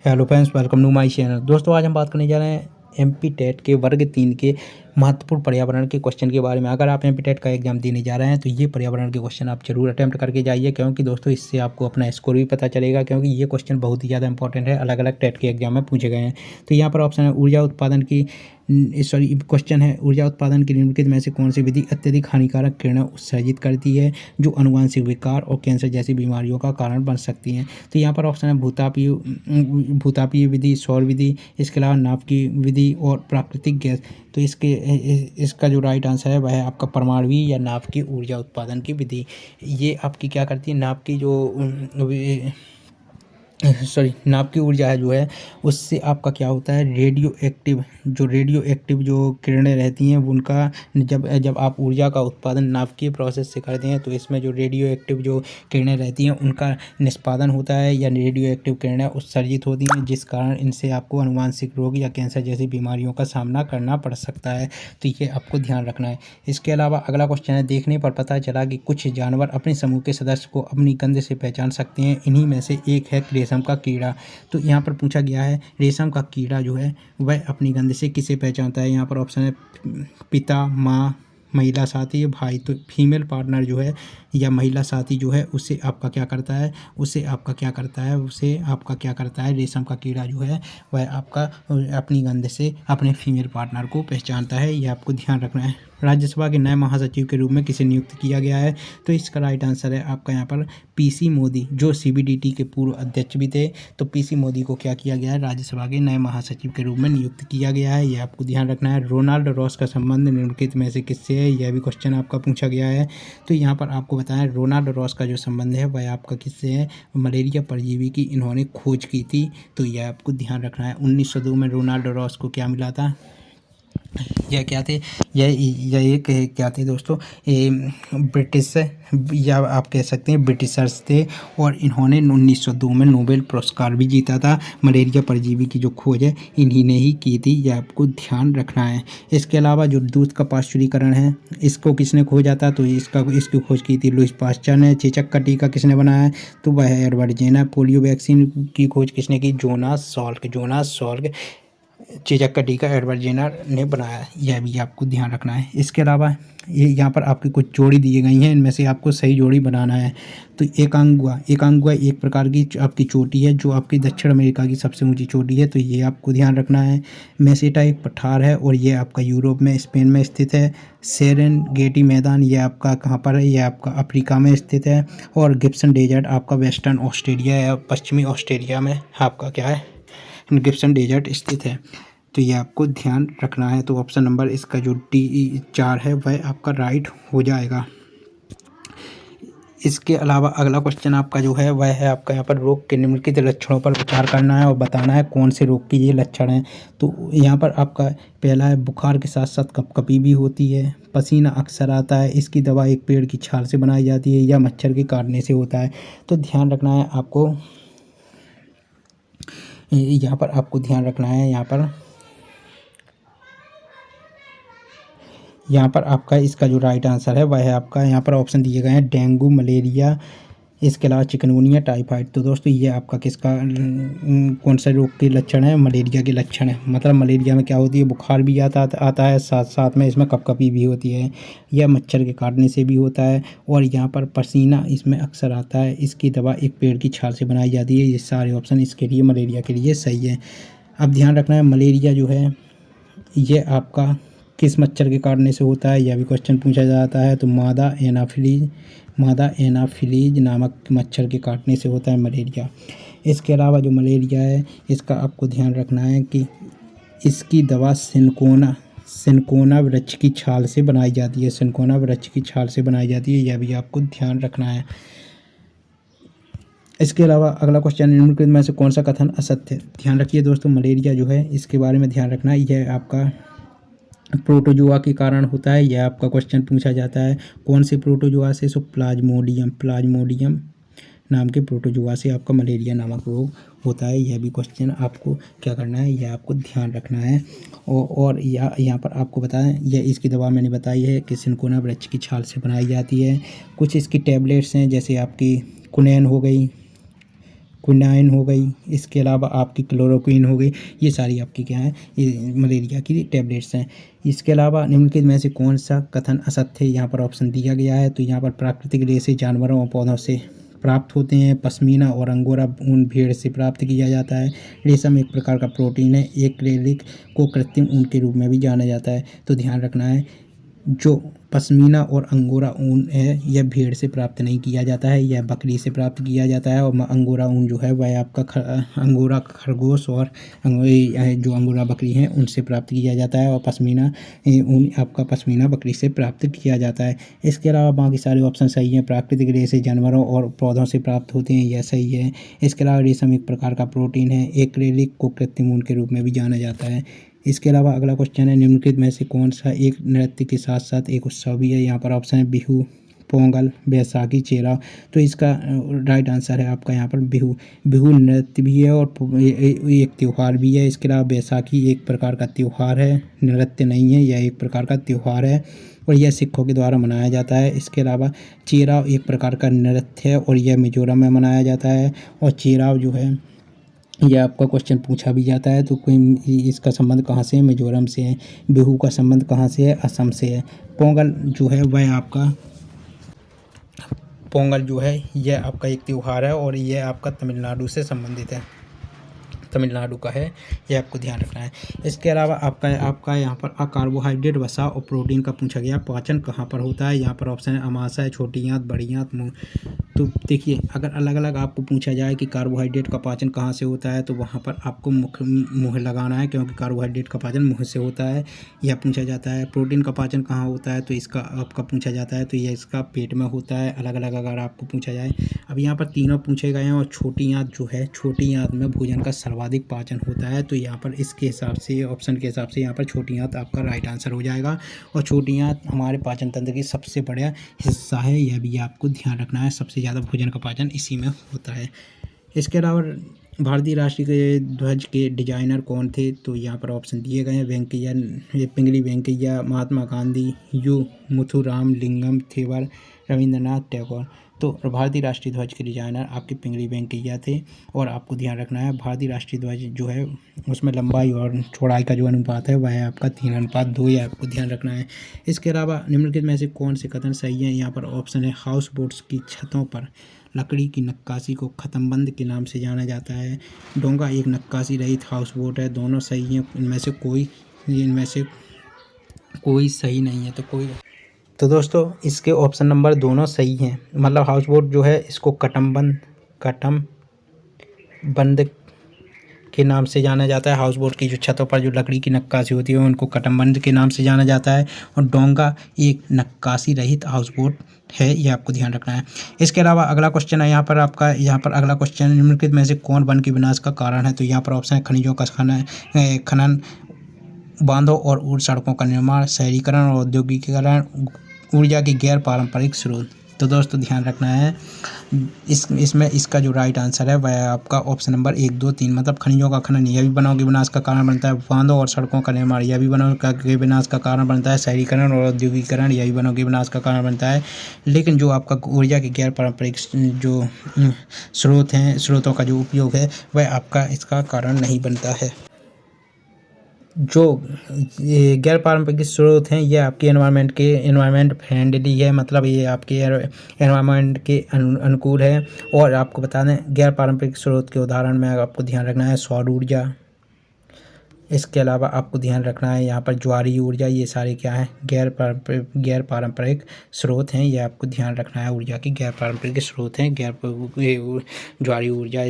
Hello friends, welcome to my channel. दोस्तों, आज हम बात करने जा रहे हैं एमपी टेट के वर्ग 3 के महत्वपूर्ण पर्यावरण के क्वेश्चन के बारे में। अगर आप एमपी टेट का एग्जाम देने जा रहे हैं तो ये पर्यावरण के क्वेश्चन आप जरूर अटेम्प्ट करके जाइए, क्योंकि दोस्तों इससे आपको अपना स्कोर भी पता चलेगा, क्योंकि ये क्वेश्चन बहुत ही ज़्यादा इंपॉर्टेंट है, अलग अलग टेट के एग्जाम में पूछे गए हैं। तो यहाँ पर ऑप्शन है ऊर्जा उत्पादन की क्वेश्चन है ऊर्जा उत्पादन की निम्नलिखित में से कौन सी विधि अत्यधिक हानिकारक किरणें उत्सर्जित करती है जो अनुवांशिक विकार और कैंसर जैसी बीमारियों का कारण बन सकती हैं। तो यहाँ पर ऑप्शन है भूतापीय विधि, सौर विधि, इसके अलावा नाभिकीय विधि और प्राकृतिक गैस। तो इसका जो राइट आंसर है वह है आपका परमाणुवीय या नाभिकीय ऊर्जा उत्पादन की विधि। ये आपकी क्या करती है, नाभिकीय ऊर्जा है जो है उससे आपका क्या होता है, रेडियो एक्टिव जो किरणें रहती हैं उनका जब आप ऊर्जा का उत्पादन नाभिकीय प्रोसेस से करते हैं तो इसमें जो रेडियो एक्टिव जो किरणें रहती हैं उनका निष्पादन होता है या रेडियो एक्टिव किरणें उत्सर्जित होती हैं, जिस कारण इनसे आपको अनुवांशिक रोग या कैंसर जैसी बीमारियों का सामना करना पड़ सकता है। तो ये आपको ध्यान रखना है। इसके अलावा अगला क्वेश्चन है, देखने पर पता चला कि कुछ जानवर अपने समूह के सदस्य को अपनी गंध से पहचान सकते हैं, इन्हीं में से एक है रेशम का कीड़ा। तो यहाँ पर पूछा गया है रेशम का कीड़ा जो है वह अपनी गंध से किसे पहचानता है। यहाँ पर ऑप्शन है पिता, माँ, महिला साथी, भाई। तो फीमेल पार्टनर जो है या महिला साथी जो है उसे आपका क्या करता है रेशम का कीड़ा जो है वह आपका अपनी गंध से अपने फीमेल पार्टनर को पहचानता है। यह आपको ध्यान रखना है। राज्यसभा के नए महासचिव के रूप में किसे नियुक्त किया गया है। तो इसका राइट आंसर है आपका यहाँ पर पीसी मोदी, जो सीबीडीटी के पूर्व अध्यक्ष भी थे। तो पीसी मोदी को क्या किया गया है, राज्यसभा के नए महासचिव के रूप में नियुक्त किया गया है। यह आपको ध्यान रखना है। रोनाल्ड रॉस का संबंध निम्नलिखित में से किससे है, यह भी क्वेश्चन आपका पूछा गया है। तो यहाँ पर आपको बताएं रोनाल्ड रॉस का जो संबंध है वह आपका किससे है, मलेरिया परजीवी की इन्होंने खोज की थी। तो यह आपको ध्यान रखना है। 1902 में रोनाल्ड रॉस को क्या मिला था, यह क्या थे, यह एक क्या थे दोस्तों, ये ब्रिटिश या आप कह सकते हैं ब्रिटिशर्स थे, और इन्होंने 1902 में नोबेल पुरस्कार भी जीता था। मलेरिया परजीवी की जो खोज है इन्हीं ने ही की थी, यह आपको ध्यान रखना है। इसके अलावा जो दूध का पाश्चुरीकरण है इसको किसने खोजा था, तो इसकी खोज की थी लुईस पाश्चर ने। चेचक का टीका किसने बनाया, तो वह है एडवर्ड जेनर। पोलियो वैक्सीन की खोज किसने की, जोनास सॉल्क। चेचक का टीका एडवर्ड जेनर ने बनाया, यह भी आपको ध्यान रखना है। इसके अलावा ये यहाँ पर आपकी कुछ जोड़ी दी गई हैं, इनमें से आपको सही जोड़ी बनाना है। तो एकांगुआ एक प्रकार की आपकी चोटी है जो आपकी दक्षिण अमेरिका की सबसे ऊंची चोटी है, तो ये आपको ध्यान रखना है। मेसेटा एक पठार है और ये आपका यूरोप में स्पेन में स्थित है। सेरेनगेटी मैदान ये आपका कहाँ पर है, ये आपका अफ्रीका में स्थित है। और गिब्सन डेजर्ट आपका वेस्टर्न ऑस्ट्रेलिया या पश्चिमी ऑस्ट्रेलिया में आपका क्या है, गिब्सन डेजर्ट स्थित है। तो ये आपको ध्यान रखना है। तो ऑप्शन नंबर इसका जो D4 है वह आपका राइट हो जाएगा। इसके अलावा अगला क्वेश्चन आपका जो है वह है आपका यहाँ पर रोग के निम्नलिखित लक्षणों पर विचार करना है और बताना है कौन से रोग के ये लक्षण हैं। तो यहाँ पर आपका पहला है बुखार के साथ साथ कपकपी भी होती है, पसीना अक्सर आता है, इसकी दवा एक पेड़ की छाल से बनाई जाती है या मच्छर के काटने से होता है। तो ध्यान रखना है आपको, यहाँ पर आपको ध्यान रखना है। यहाँ पर आपका इसका जो राइट आंसर है वह है आपका यहाँ पर ऑप्शन दिए गए हैं डेंगू, मलेरिया, इसके अलावा चिकनगुनिया, टाइफाइड। तो दोस्तों ये आपका कौन सा रोग के लक्षण है, मलेरिया के लक्षण है। मतलब मलेरिया में क्या होती है, बुखार भी आता है, साथ साथ में इसमें कपकपी भी होती है, यह मच्छर के काटने से भी होता है, और यहाँ पर पसीना इसमें अक्सर आता है, इसकी दवा एक पेड़ की छाल से बनाई जाती है। ये सारे ऑप्शन इसके लिए मलेरिया के लिए सही है। अब ध्यान रखना है मलेरिया जो है ये आपका किस मच्छर के काटने से होता है, यह भी क्वेश्चन पूछा जाता है। तो मादा एनाफिलीज नामक मच्छर के काटने से होता है मलेरिया। इसके अलावा जो मलेरिया है इसका आपको ध्यान रखना है कि इसकी दवा सिनकोना वृक्ष की छाल से बनाई जाती है, यह भी आपको ध्यान रखना है। इसके अलावा अगला क्वेश्चन निम्नलिखित में से कौन सा कथन असत्य है। ध्यान रखिए दोस्तों, मलेरिया जो है इसके बारे में ध्यान रखना है, यह आपका प्रोटोजोआ के कारण होता है, यह आपका क्वेश्चन पूछा जाता है। कौन से प्रोटोजोआ से, सो प्लाज्मोडियम नाम के प्रोटोजोआ से आपका मलेरिया नामक रोग होता है। यह भी क्वेश्चन आपको क्या करना है, यह आपको ध्यान रखना है। और यहाँ पर आपको बताएं, यह इसकी दवा मैंने बताई है कि सिनकोना वृक्ष की छाल से बनाई जाती है। कुछ इसकी टैबलेट्स हैं जैसे आपकी कुनैन हो गई, क्विनाइन हो गई, इसके अलावा आपकी क्लोरोक्विन हो गई, ये सारी आपकी क्या है, ये मलेरिया की टैबलेट्स हैं। इसके अलावा निम्नलिखित में से कौन सा कथन असत्य है, यहाँ पर ऑप्शन दिया गया है। तो यहाँ पर प्राकृतिक रेशे जानवरों और पौधों से प्राप्त होते हैं। पश्मीना और अंगोरा ऊन भेड़ से प्राप्त किया जाता है। रेशम एक प्रकार का प्रोटीन है। एक्रेलिक को कृत्रिम ऊन के रूप में भी जाना जाता है। तो ध्यान रखना है, जो पश्मीना और अंगोरा ऊन है यह भेड़ से प्राप्त नहीं किया जाता है, यह बकरी से प्राप्त किया जाता है। और अंगोरा ऊन जो है वह आपका अंगोरा खरगोश और जो अंगोरा बकरी हैं उनसे प्राप्त किया जाता है। और पश्मीना ऊन आपका पश्मीना बकरी से प्राप्त किया जाता है। इसके अलावा बाकी सारे ऑप्शन सही हैं। प्राकृतिक रेशे जानवरों और पौधों से प्राप्त होते हैं, यह सही है। इसके अलावा रेशम एक प्रकार का प्रोटीन है। एक्रेलिक को कृत्रिम ऊन के रूप में भी जाना जाता है। इसके अलावा अगला क्वेश्चन है, निम्नलिखित में से कौन सा एक नृत्य के साथ साथ एक उत्सव भी है। यहाँ पर ऑप्शन है बिहू, पोंगल, बैसाखी, चेरा। तो इसका राइट आंसर है आपका यहाँ पर बिहू। बिहू नृत्य भी है और एक त्यौहार भी है। इसके अलावा बैसाखी एक प्रकार का त्यौहार है, नृत्य नहीं है, यह एक प्रकार का त्यौहार है और यह सिखों के द्वारा मनाया जाता है। इसके अलावा चेराव एक प्रकार का नृत्य है और यह मिजोरम में मनाया जाता है। और चेराव जो है यह आपका क्वेश्चन पूछा भी जाता है, तो कोई इसका संबंध कहाँ से है, मिजोरम से है। बिहू का संबंध कहाँ से है, असम से है। पोंगल जो है वह आपका पोंगल जो है यह आपका एक त्यौहार है और यह आपका तमिलनाडु से संबंधित है, तमिलनाडु का है, यह आपको ध्यान रखना है। इसके अलावा आपका यहाँ पर कार्बोहाइड्रेट, वसा और प्रोटीन का पूछा गया। पाचन कहाँ पर होता है, यहाँ पर ऑप्शन है अमाशय, छोटी आंत, बड़ी आंत, मुंह। तो देखिए, अगर अलग अलग आपको पूछा जाए कि कार्बोहाइड्रेट का पाचन कहाँ से होता है, तो वहाँ पर आपको मुँह लगाना है, क्योंकि कार्बोहाइड्रेट का पाचन मुँह से होता है, यह पूछा जाता है। प्रोटीन का पाचन कहाँ होता है, तो इसका आपका पूछा जाता है, तो यह इसका पेट में होता है। अलग अलग अगर आपको पूछा जाए, अब यहाँ पर तीनों पूछे गए हैं। और छोटी आंत जो है, छोटी आंत में भोजन का सर्वाधिक पाचन होता है, तो यहाँ पर इसके हिसाब से, ऑप्शन के हिसाब से यहाँ पर छोटी आंत आपका राइट आंसर हो जाएगा। और छोटी आंत हमारे पाचन तंत्र की सबसे बड़ा हिस्सा है, यह भी आपको ध्यान रखना है। सबसे ज़्यादा भोजन का पाचन इसी में होता है। इसके अलावा भारतीय राष्ट्रीय ध्वज के डिजाइनर कौन थे, तो यहाँ पर ऑप्शन दिए गए हैं। पिंगली वेंकैया, महात्मा गांधी, यू मुथुराम लिंगम, थेवर, रविंद्रनाथ टैगोर। तो भारतीय राष्ट्रीय ध्वज के डिजाइनर आपके पिंगली वेंकैया थे। और आपको ध्यान रखना है, भारतीय राष्ट्रीय ध्वज जो है उसमें लंबाई और चौड़ाई का जो अनुपात है वह है आपका 3:2, यह आपको ध्यान रखना है। इसके अलावा निम्नलिखित में से कौन से कथन सही है, यहाँ पर ऑप्शन है हाउस बोट्स की छतों पर लकड़ी की नक्काशी को खत्मबंद के नाम से जाना जाता है। डोंगा एक नक्काशी रहित हाउस बोट है। दोनों सही हैं, इनमें से कोई सही नहीं है। तो दोस्तों इसके ऑप्शन नंबर दोनों सही हैं। मतलब हाउस बोट जो है इसको कटम बंद के नाम से जाना जाता है। हाउस बोट की जो छतों पर जो लकड़ी की नक्काशी होती है उनको कटमबंद के नाम से जाना जाता है। और डोंगा एक नक्काशी रहित हाउस बोट है, ये आपको ध्यान रखना है। इसके अलावा अगला क्वेश्चन है यहाँ पर अगला क्वेश्चन, निम्नलिखित में से कौन वन के विनाश का कारण है, तो यहाँ पर ऑप्शन है खनिजों का खनन, बांधों और सड़कों का निर्माण, शहरीकरण और औद्योगिकीकरण, ऊर्जा की गैर पारंपरिक स्रोत। तो दोस्तों ध्यान रखना है, इसमें इसका जो राइट आंसर है वह आपका ऑप्शन नंबर 1, 2, 3। मतलब खनिजों का खनन यह भी वनों के विनाश का कारण बनता है, बांधों और सड़कों का निर्माण यह भी वनों के विनाश का कारण बनता है, शहरीकरण और औद्योगिकीकरण यह भी वनों के विनाश का कारण बनता है। लेकिन जो आपका ऊर्जा के गैर पारंपरिक जो स्रोतों का जो उपयोग है वह आपका इसका कारण नहीं बनता है। जो ये गैर पारंपरिक स्रोत हैं ये आपके एनवायरनमेंट फ्रेंडली है, मतलब ये आपके एनवायरनमेंट के अनुकूल है। और आपको बता दें गैर पारंपरिक स्रोत के उदाहरण में आपको ध्यान रखना है सौर ऊर्जा। इसके अलावा आपको ध्यान रखना है यहाँ पर ज्वारीय ऊर्जा, ये सारे क्या हैं, गैर पारंपरिक स्रोत हैं। ये आपको ध्यान रखना है, ऊर्जा की गैर पारंपरिक स्रोत हैं ज्वारीय ऊर्जा।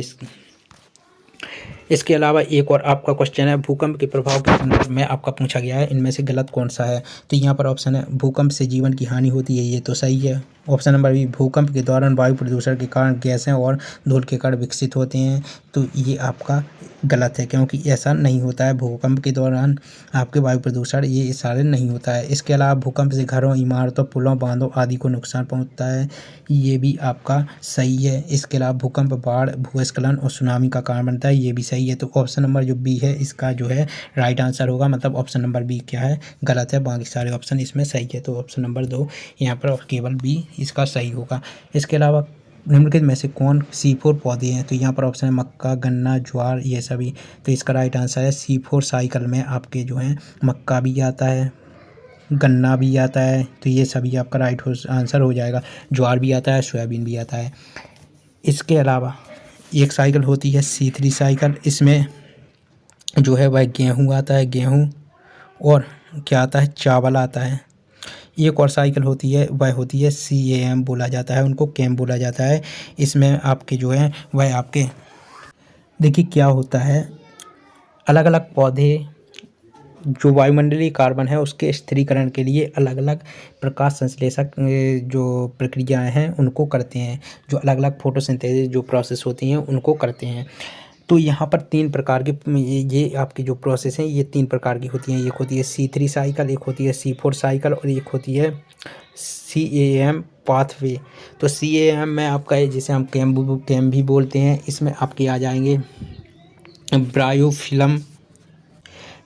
इसके अलावा एक और आपका क्वेश्चन है, भूकंप के प्रभाव के संदर्भ में आपका पूछा गया है, इनमें से गलत कौन सा है। तो यहाँ पर ऑप्शन है भूकंप से जीवन की हानि होती है, ये तो सही है। ऑप्शन नंबर बी, भूकंप के दौरान वायु प्रदूषण के कारण गैसें और धूल के कण विकसित होते हैं, तो ये आपका गलत है, क्योंकि ऐसा नहीं होता है। भूकंप के दौरान आपके वायु प्रदूषण ये सारे नहीं होता है। इसके अलावा भूकंप से घरों, इमारतों, पुलों, बांधों आदि को नुकसान पहुंचता है, ये भी आपका सही है। इसके अलावा भूकंप बाढ़, भूस्खलन और सुनामी का कारण बनता है, ये भी सही है। तो ऑप्शन नंबर जो बी है इसका जो है राइट आंसर होगा, मतलब ऑप्शन नंबर बी क्या है, गलत है, बाकी सारे ऑप्शन इसमें सही है। तो ऑप्शन नंबर 2 यहाँ पर केवल बी इसका सही होगा। इसके अलावा निम्नलिखित में से कौन C4 पौधे हैं? तो यहाँ पर ऑप्शन है मक्का, गन्ना, ज्वार, ये सभी। तो इसका राइट आंसर है C4 साइकिल में आपके जो है मक्का भी आता है, गन्ना भी आता है, तो ये सभी आपका राइट आंसर हो जाएगा। ज्वार भी आता है, सोयाबीन भी आता है। इसके अलावा एक साइकिल होती है C3 साइकिल, इसमें जो है वह गेहूँ आता है, गेहूँ और क्या आता है, चावल आता है। एक और साइकिल होती है वह होती है CAM बोला जाता है, उनको कैम बोला जाता है। इसमें आपके जो है वह आपके देखिए क्या होता है, अलग अलग पौधे जो वायुमंडलीय कार्बन है उसके स्थिरीकरण के लिए अलग अलग प्रकाश संश्लेषक जो प्रक्रियाएं हैं उनको करते हैं, जो अलग अलग फोटोसिंथेसिस जो प्रोसेस होती हैं उनको करते हैं। तो यहाँ पर 3 प्रकार के ये आपकी जो प्रोसेस हैं ये 3 प्रकार की होती हैं। एक होती है C3 साइकिल, एक होती है C4 साइकिल और एक होती है CAM पाथवे। तो CAM में आपका जिसे हम कैम भी बोलते हैं, इसमें आपके आ जाएंगे ब्रायोफिल्म,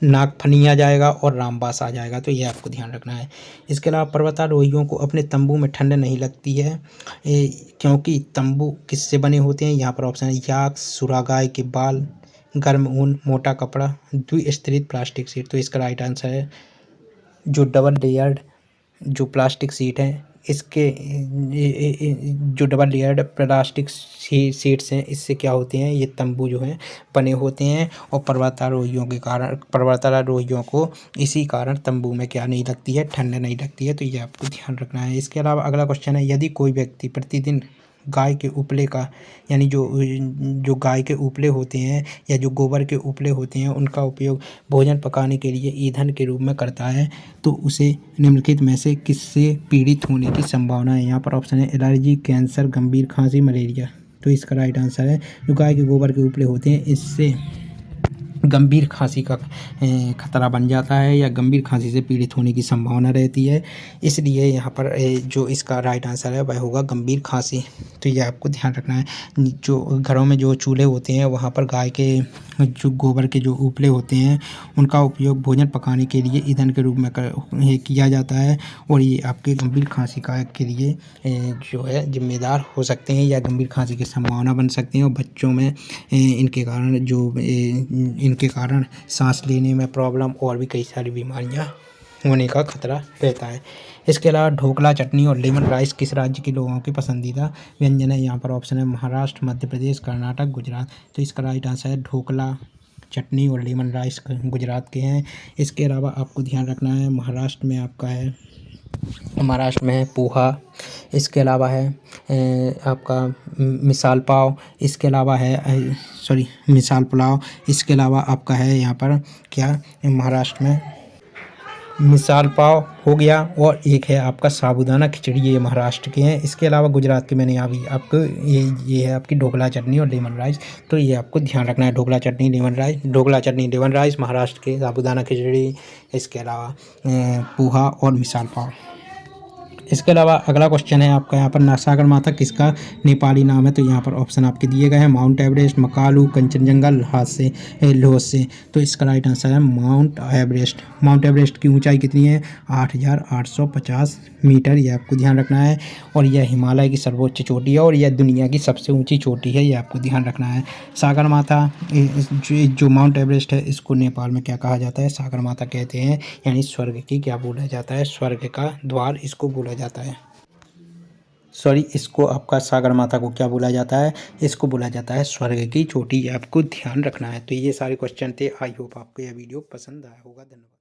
नागफनी आ जाएगा और रामबास आ जाएगा। तो ये आपको ध्यान रखना है। इसके अलावा पर्वतारोहियों को अपने तंबू में ठंड नहीं लगती है क्योंकि तंबू किससे बने होते हैं? यहाँ पर ऑप्शन है याक, सुरागाय के बाल, गर्म ऊन, मोटा कपड़ा, द्विस्तरित प्लास्टिक शीट। तो इसका राइट आंसर है जो डबल लेयर्ड जो प्लास्टिक शीट है, इसके जो डबल लेयर्ड प्लास्टिक शीट्स हैं इससे क्या होते हैं, ये तंबू जो हैं बने होते हैं। और पर्वतारोहियों को इसी कारण तंबू में क्या नहीं लगती है, ठंड नहीं लगती है। तो ये आपको ध्यान रखना है। इसके अलावा अगला क्वेश्चन है, यदि कोई व्यक्ति प्रतिदिन गाय के उपले का यानी जो गाय के उपले होते हैं या जो गोबर के उपले होते हैं उनका उपयोग भोजन पकाने के लिए ईंधन के रूप में करता है, तो उसे निम्नलिखित में से किससे पीड़ित होने की संभावना है? यहाँ पर ऑप्शन है एलर्जी, कैंसर, गंभीर खांसी, मलेरिया। तो इसका राइट आंसर है जो गाय के गोबर के उपले होते हैं इससे गंभीर खांसी का खतरा बन जाता है या गंभीर खांसी से पीड़ित होने की संभावना रहती है, इसलिए यहाँ पर जो इसका राइट आंसर है वह होगा गंभीर खांसी। तो ये आपको ध्यान रखना है। जो घरों में जो चूल्हे होते हैं वहाँ पर गाय के जो गोबर के जो उपले होते हैं उनका उपयोग भोजन पकाने के लिए ईंधन के रूप में किया जाता है और ये आपके गंभीर खांसी का के लिए जो है जिम्मेदार हो सकते हैं या गंभीर खांसी की संभावना बन सकती हैं। और बच्चों में इनके कारण सांस लेने में प्रॉब्लम और भी कई सारी बीमारियां होने का खतरा रहता है। इसके अलावा ढोकला, चटनी और लेमन राइस किस राज्य के लोगों की पसंदीदा व्यंजन है? यहाँ पर ऑप्शन है महाराष्ट्र, मध्य प्रदेश, कर्नाटक, गुजरात। तो इसका राइट आंसर है ढोकला, चटनी और लेमन राइस गुजरात के हैं। इसके अलावा आपको ध्यान रखना है महाराष्ट्र में है पोहा, इसके अलावा है आपका मिसाल पाव, इसके अलावा है मिसाल पुलाव, इसके अलावा आपका है यहाँ पर क्या महाराष्ट्र में मिसाल पाव हो गया और एक है आपका साबूदाना खिचड़ी, ये महाराष्ट्र के हैं। इसके अलावा गुजरात के मैंने अभी आपको ये है आपकी ढोकला चटनी और लेमन राइस। तो ये आपको ध्यान रखना है ढोकला चटनी लेमन राइस महाराष्ट्र के, साबूदाना खिचड़ी, इसके अलावा पोहा और मिसाल पाव। इसके अलावा अगला क्वेश्चन है आपका यहाँ पर सागर माता किसका नेपाली नाम है? तो यहाँ पर ऑप्शन आपके दिए गए हैं माउंट एवरेस्ट, मकालू, कंचनजंगा, ल्होत्से। तो इसका राइट आंसर है माउंट एवरेस्ट। माउंट एवरेस्ट की ऊंचाई कितनी है? 8,850 मीटर, यह आपको ध्यान रखना है। और यह हिमालय की सर्वोच्च चोटी है और यह दुनिया की सबसे ऊँची चोटी है, यह आपको ध्यान रखना है। सागर माता जो माउंट एवरेस्ट है इसको नेपाल में क्या कहा जाता है? सागर माता कहते हैं, यानी स्वर्ग की क्या बोला जाता है? स्वर्ग का द्वार इसको बोला जाता है। इसको आपका सागर माता को क्या बोला जाता है? इसको बोला जाता है स्वर्ग की चोटी, आपको ध्यान रखना है। तो ये सारे क्वेश्चन थे। आई होप आपको यह वीडियो पसंद आया होगा। धन्यवाद।